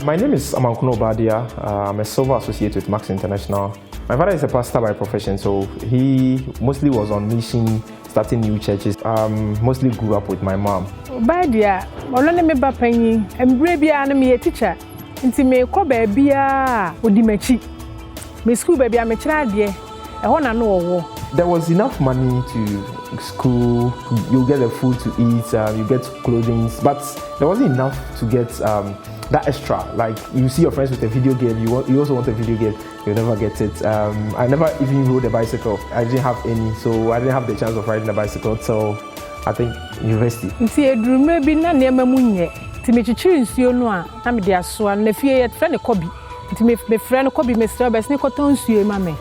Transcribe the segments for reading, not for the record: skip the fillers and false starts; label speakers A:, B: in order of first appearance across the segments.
A: My name is Amankona Obadiah. I'm a Silver Associate with Max International. My father is a pastor by profession, so he mostly was on mission, starting new churches. Mostly grew up with my mom.
B: Obadiah, I'm me bapanyi, embre I'm a teacher. Nti me ko baby odi machi. Me school baby I'm a child there.
A: There was enough money to school, you get the food to eat, you get clothing, but there wasn't enough to get that extra. Like you see your friends with a video game, you also want a video game, you'll never get it. I never even rode a bicycle. I didn't have any, so I didn't have the chance of riding a bicycle till I think university.
B: Maybe na nema munye. Me chichiri nsuo no a na me de asoa na fie ye frɛ ne kobi nti me frɛ ne kobi me srɛ bɛs ne kɔtɔn nsuo ma me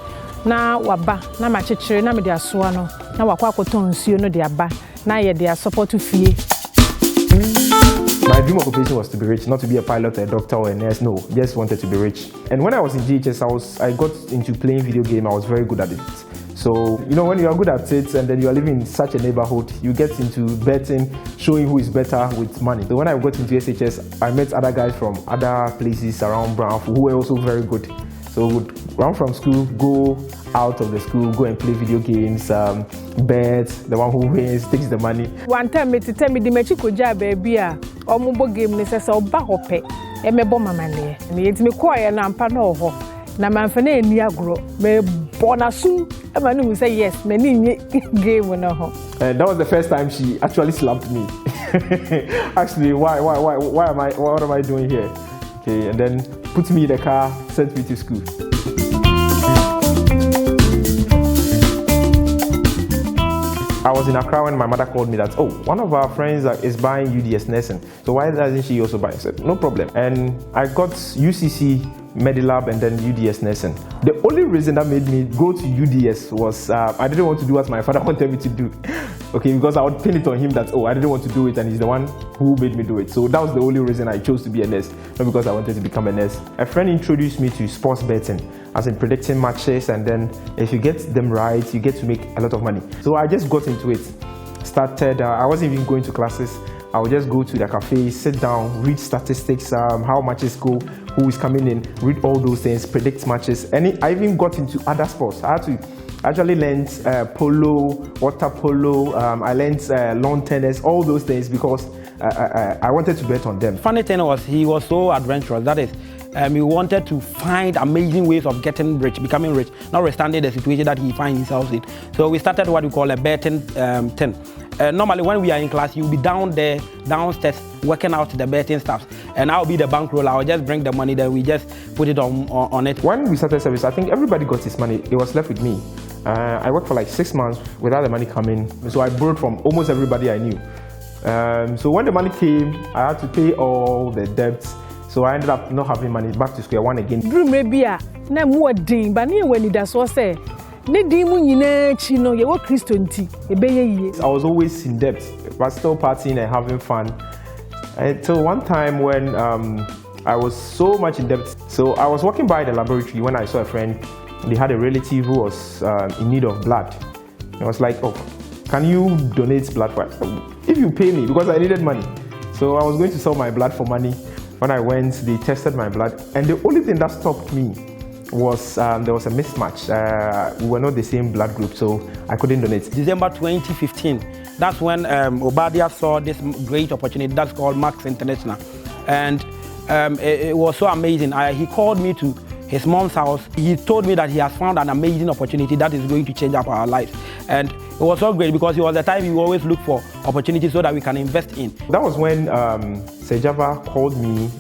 B: na waba na ma chichiri na me de asoa no na wakɔ akɔtɔn nsuo no de aba na ye de support fie.
A: My dream occupation was to be rich, not to be a pilot, a doctor, or a nurse. No, just wanted to be rich. And when I was in GHS, I got into playing video game. I was very good at it. So, you know, when you are good at it and then you are living in such a neighborhood, you get into betting, showing who is better with money. So when I got into SHS, I met other guys from other places around Brong Ahafo who were also very good. So would run from school, go out of the school, go and play video games, bet, the one who wins takes the money.
B: One time me tell me the mechiko job baby omubo game ne sese oba hope e mebo mama ne. Me yenti me koye na ampa na ho. Na manfa na eni agro me bonasu e ma no say yes me ni game no ho.
A: That was the first time she actually slapped me. Actually, what am I doing here? Okay, and then put me in the car, sent me to school. I was in Accra when my mother called me that, oh, one of our friends is buying UDS nursing. So why doesn't she also buy? I said, no problem. And I got UCC Medilab and then UDS nursing. The only reason that made me go to UDS was I didn't want to do what my father wanted me to do. Okay, because I would pin it on him that, oh, I didn't want to do it and he's the one who made me do it. So that was the only reason I chose to be a nurse, not because I wanted to become a nurse. A friend introduced me to sports betting, as in predicting matches, and then if you get them right, you get to make a lot of money. So I just got into it. Started, I wasn't even going to classes. I would just go to the cafe, sit down, read statistics, how matches go, who is coming in, read all those things, predict matches. And I even got into other sports. I had to actually learn polo, water polo, I learned lawn tennis, all those things because I wanted to bet on them.
C: Funny thing was, he was so adventurous. That is, he wanted to find amazing ways of getting rich, becoming rich, notwithstanding the situation that he finds himself in. So we started what we call a betting thing. Normally when we are in class, you'll be downstairs, working out the betting stuff. And I'll be the bankroll, I'll just bring the money, then we just put it on it. When
A: we started service, I think everybody got his money. It was left with me. I worked for like 6 months without the money coming. So I borrowed from almost everybody I knew. So when the money came, I had to pay all the debts. So I ended up not having money, back to square one again.
B: Dream maybe na mo din ba na when that's what say. Ne din mu nyina chi no ye wo Christo nti e be ye.
A: I was always in debt, but still partying and having fun. Until one time when I was so much in debt. So I was walking by the laboratory when I saw a friend. They had a relative who was in need of blood. I was like, oh, can you donate blood for us? If you pay me, because I needed money. So I was going to sell my blood for money. When I went, they tested my blood. And the only thing that stopped me was there was a mismatch. We were not the same blood group, so I couldn't donate.
C: December 2015, that's when Obadiah saw this great opportunity that's called Max International. And it was so amazing. He called me to his mom's house. He told me that he has found an amazing opportunity that is going to change up our lives. And it was so great because it was the time we always look for opportunities so that we can invest in.
A: That was when Sejava called me.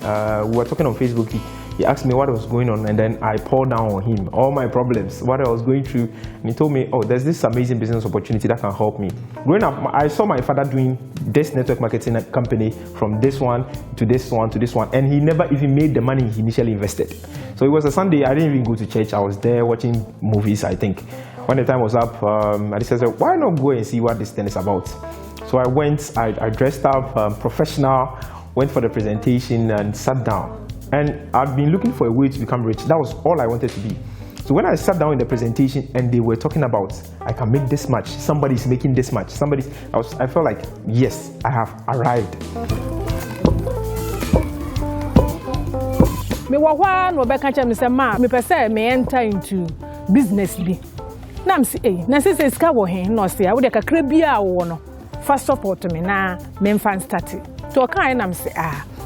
A: We were talking on Facebook. He asked me what was going on, and then I poured down on him all my problems, what I was going through. And he told me, oh, there's this amazing business opportunity that can help me. Growing up, I saw my father doing this network marketing company from this one to this one to this one, and he never even made the money he initially invested. So it was a Sunday, I didn't even go to church. I was there watching movies, I think. When the time was up, I said, why not go and see what this thing is about? So I went, I dressed up professional, went for the presentation and sat down. And I'd been looking for a way to become rich. That was all I wanted to be. So when I sat down in the presentation and they were talking about, I can make this much, somebody's making this much, I felt like, yes, I have arrived.
B: Me wa no be catch me say ma me pese me enter into business bi. Na am say na say ska wo he no say wo de kakra bi a wo no first support me na me fan start. So kan na am say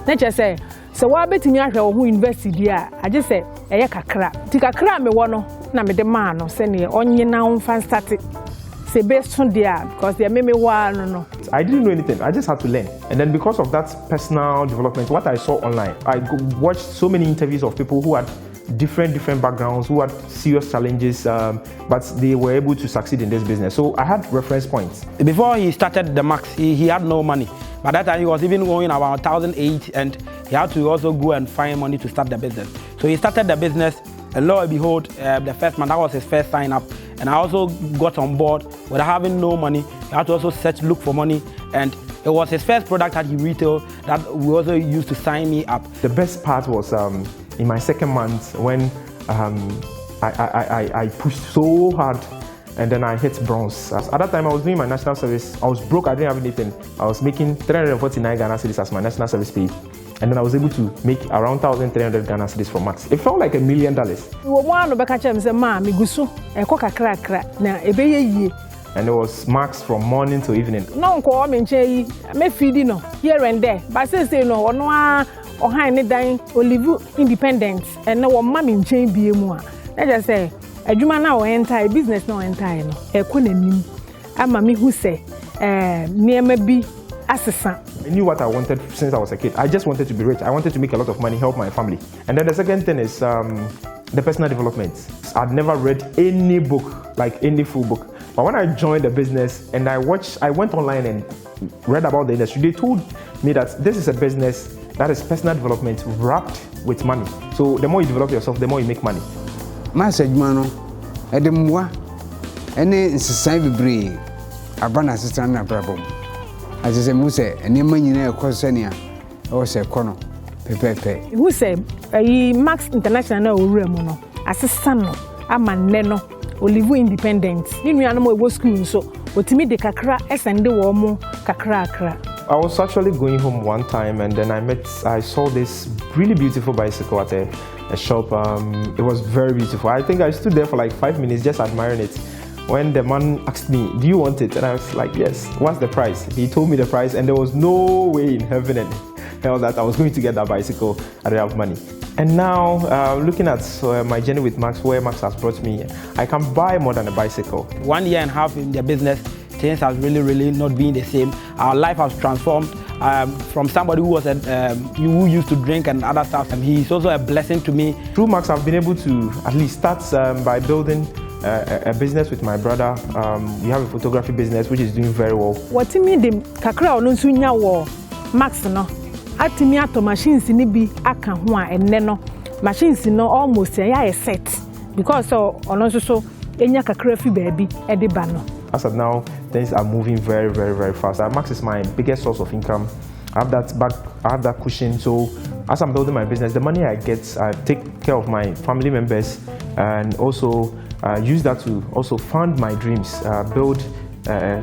B: na che say so wa betimi ahwe wo ho university a age say eye kakra. Ti kakra me wo no na me de ma no say ne onye na wo fan start. Say based on there because they made me no.
A: I didn't know anything. I just had to learn. And then because of that personal development, what I saw online, I watched so many interviews of people who had different backgrounds, who had serious challenges, but they were able to succeed in this business. So I had reference points.
C: Before he started the Max, he had no money. By that time, he was even going about 1,008, and he had to also go and find money to start the business. So he started the business, and lo and behold, the first month, that was his first sign up. And I also got on board without having no money. I had to also look for money, and it was his first product that he retailed that we also used to sign me up.
A: The best part was in my second month when I pushed so hard, and then I hit bronze. At that time, I was doing my national service. I was broke. I didn't have anything. I was making 349 Ghana cedis as my national service pay. And then I was able to make around 1,300 Ghana cedis from Max. It felt like $1 million. And it was Max from morning to evening.
B: No, me feeding no here and there. But since they know, or high dying, or live independent, and no one mammy chain be more. Let us say, a human now entire business no entire no. A queen I'm a me who say, near me be assistant.
A: I knew what I wanted since I was a kid. I just wanted to be rich. I wanted to make a lot of money, help my family. And then the second thing is the personal development. I'd never read any book, like any full book. But when I joined the business and I went online and read about the industry, they told me that this is a business that is personal development wrapped with money. So the more you develop yourself, the more you make money.
D: Master Jumano, Edemwa, any society bree, Abana sister and a problem. As I say, Muse, and your money in a Cosenia, or say Cono, Pepe.
B: Who say, Max International Remono, as a son, a man Neno, or live independent. You know, animal was school, so what to me the Kakra, S and the Womo, Kakra.
A: I was actually going home one time, and then I saw this really beautiful bicycle at a shop. It was very beautiful. I think I stood there for like 5 minutes just admiring it. When the man asked me, do you want it? And I was like, yes. What's the price? He told me the price, and there was no way in heaven and hell that I was going to get that bicycle. I didn't have money. And now, looking at my journey with Max, where Max has brought me, I can buy more than a bicycle.
C: 1 year and a half in the business, things has really not been the same. Our life has transformed from somebody who was who used to drink and other stuff. And he's also a blessing to me.
A: Through Max, I've been able to at least start by building a business with my brother. We have a photography business which is doing very well.
B: What you mean the kakra ono sunya wo Max no atimi ato machines ni bi aka ho a enne no machines no almost ya set because ono so enya kakra fi baabi e de ba no.
A: As of now, things are moving very fast. Max is my biggest source of income. I have that cushion. So as I'm building my business, the money I get, I take care of my family members and also use that to also fund my dreams, build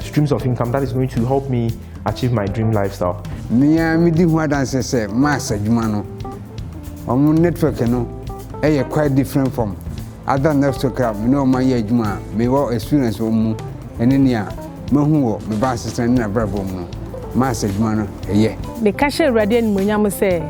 A: streams of income that is going to help me achieve my dream lifestyle.
D: Me di what I say, Master Jumano. On network, quite different from other network. My Juma, me well experience and then me boss sister in a bravo. Master Jumano, yeah.
B: The cashier radiant Munyam say,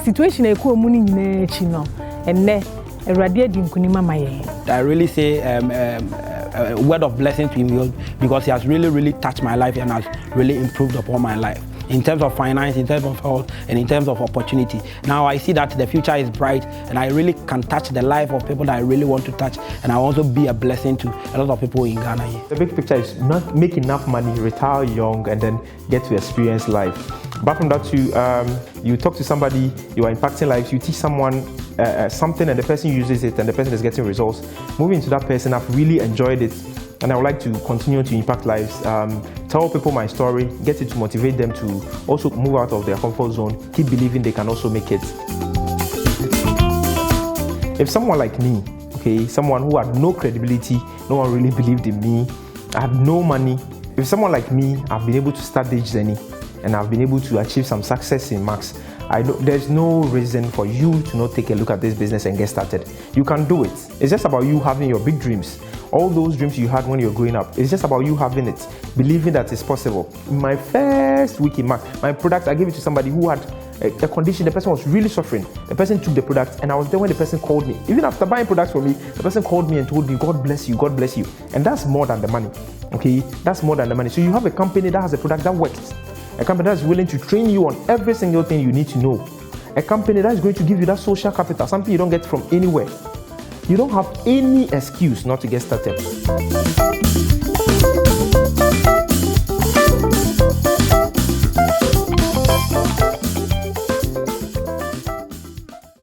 B: situation a cool money in Chino, and ne a radiant in Kunima Maye.
C: I really say a word of blessing to him because he has really touched my life and has really improved upon my life in terms of finance, in terms of health, and in terms of opportunity. Now I see that the future is bright and I really can touch the life of people that I really want to touch, and I also be a blessing to a lot of people in Ghana here.
A: The big picture is not make enough money, retire young, and then get to experience life. Apart from that, you talk to somebody, you are impacting lives, you teach someone something and the person uses it and the person is getting results. Moving to that person, I've really enjoyed it. And I would like to continue to impact lives, tell people my story, get it to motivate them to also move out of their comfort zone, keep believing they can also make it. If someone like me, okay, someone who had no credibility, no one really believed in me, I had no money. If someone like me, I've been able to start this journey and I've been able to achieve some success in Max, I know there's no reason for you to not take a look at this business and get started. You can do it. It's just about you having your big dreams. All those dreams you had when you were growing up, it's just about you having it, believing that it's possible. In my first week in my product, I gave it to somebody who had a condition. The person was really suffering. The person took the product, and I was there when the person called me. Even after buying products from me, the person called me and told me, God bless you, God bless you. And that's more than the money. Okay, that's more than the money. So you have a company that has a product that works. A company that is willing to train you on every single thing you need to know. A company that is going to give you that social capital, something you don't get from anywhere. You don't have any excuse not to get started.